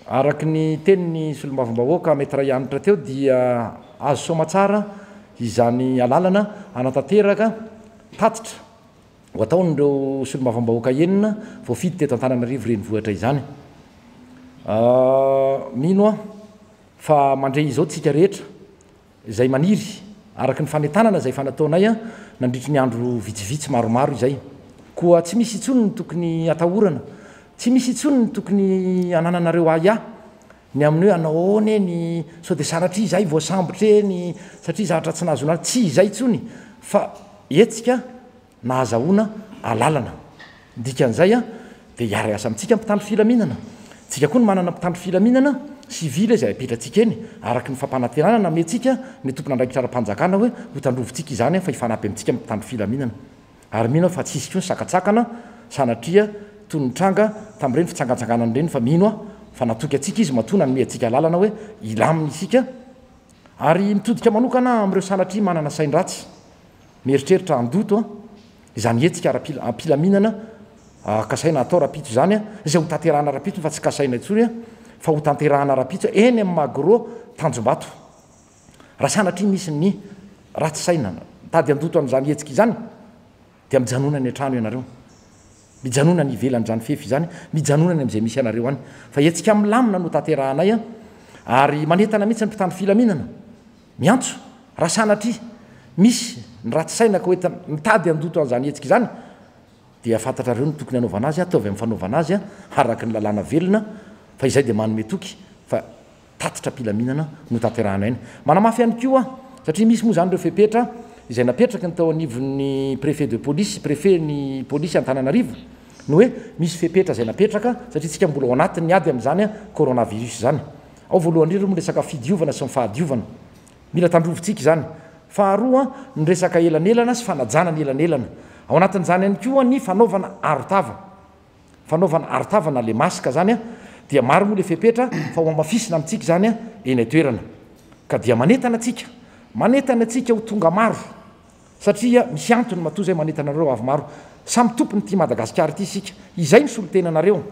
araky ny teniny solombavambahoaka mety ray anitra teo dia azo somatsara izany alalana anatanteraka tatitra ho ataon'ireo solombavambahoaka enina voafidy teto Antananarivo renivohitra izany. Mino a fa mandray izao tsika rehetra izay maniry araky ny fanetanana izay fanataonay a nandritry ny andro vitsivitsy maromaro izay koa tsy misy intsony ny tokony atahorana, tsy misy intsony ny tokony anananareo aya ny amin'ny hoe anaone ny sao de sanatria izay voasambotra eny satria zavatra tsy nahazo anazy, tsy izay intsony fa etsika nahazahoana alalana dikan'izay a de hiara asa amintsika mpitandro filaminana. Tsika koa ny manana mpitandro filaminana sivile izay apetratsika eny araky ny fampanantenana nametsika ny tompona andraikitra ara-panjakana hoe hotandrovintsika izany fa hifanampy amintsika mpitandro filaminana. Ary mino fa tsy isy koa ny sakatsakana sanatria tonytranga tamin'ireny fitsangatsanganana ireny fa mino a fa natoky atsika izy matona nome atsika lalana hoe ilaminy isika ary mitodika manokana amin'ireo sanatria manana sain-dratsy mieritreritra andoto a izany etsika ara-pilaminana kasaina atao rapitso zany a izay ho tanterahana rapitso fa tsy kasaina intsony a fa ho tanterahana rapitso eny amin'ny magro tanjombato raha sanatria misy ny ratsy saina tady andoto amin'izany etsika izany dia mijanona ny an-trano ianareo, mijanona ny ivelan'izany fefy izany, mijanona ny amin'izay misy anareo any fa etsika milamina no tanterahanay a ary manentana mihitsy ny mpitandro filaminana miantso raha sanatria misy ny ratsy saina ka hoeta mitady andoto an'izany etsika izany dia fantatrareo ny tokony hanaovana azy ataovy amin'ny fanaovana azy a araky ny lalàna velona fa izay dia manome toky fa tatitra pilaminana no tanterahana eny. Manamafy ihany koa satria misy moa zany ireo fepetra izay napetraka ny tao anivon'ny préfet de police, préfet ny polisy Antananarivo no hoe misy fepetra izay napetraka satria tsika mbola ao anatiny ny ady amin'izany a coronavirus zany. Ao voalohany indrindra moa resaka fidiovana sy ny fahadiovana mila tandrovintsika izany. Faharoa ny resaka elanelana sy fanajana ny elanelana. Ao anatin'izany ihany koa ny fanaovana arotava, fanaovana arotavana le masika zany a dia maro moa le fepetra fa ho amafisina amintsika zany a eny atoerana ka dia manetana atsika ho tonga maro satria misy antony matoa zay manetanareo avy maro samy tompony ty Madagasikara ty isika izay misolo-tenanareo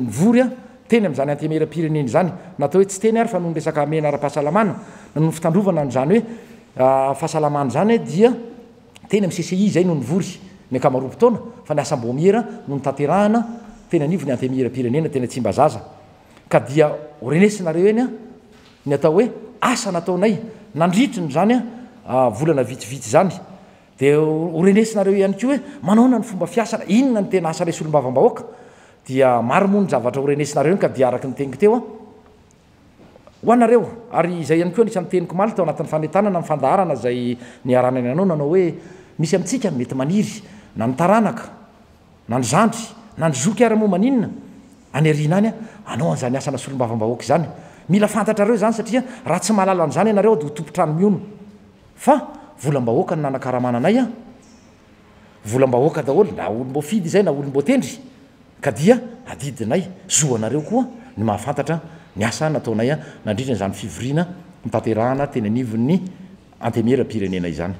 vory a teny amin'izany antemera-pireneny zany natao hoe tsy teny ary fa noho ny resaka amena ara-pahasalamana noho ny fitandrovana n'izany hoe fahasalamana zany dia teny amin'ny CCI zay noho ny vory ny akamaroam-potoana fa ny asam-bomiera noho ny tanterahana teny anivo ny antemera-pirenena teny Tsimbazaza ka dia orenesinareo eny a ny atao hoe asa nataonay nandritriny zany a volana vitsivitsy zany dia orenesinareo ihany koa hoe manaona ny fomba fiasana inona ny tena asa ray solombavambahoaka dia maro moa ny zavatra orenesinareo ka dia araky ny teniko teo a ho anareo ary izay ihany koa anisan'ny teniko maly tao anatin'ny fanetanana ny fandaharana zay niarana ny anao nanao hoe misy amintsika mety maniry na ny taranaka na ny zandry na ny zoky ary moa maninona any arina any a anao an'izany asana solombavambahoaka izany mila fantatrareo zany satria raha tsy mahalala an'izany ianareo dia ho tompotrano miono fa volam-bahoaka ny nanakaramananay a volam-bahoaka daholo na olom-boafidy izay na olom-boatendry ka dia adidinay zoanareo koa ny mahafantatra ny asa nataonay a nandritra n'izany fivoriana mitanterahana teny anivon'ny antemera-pirenena izany.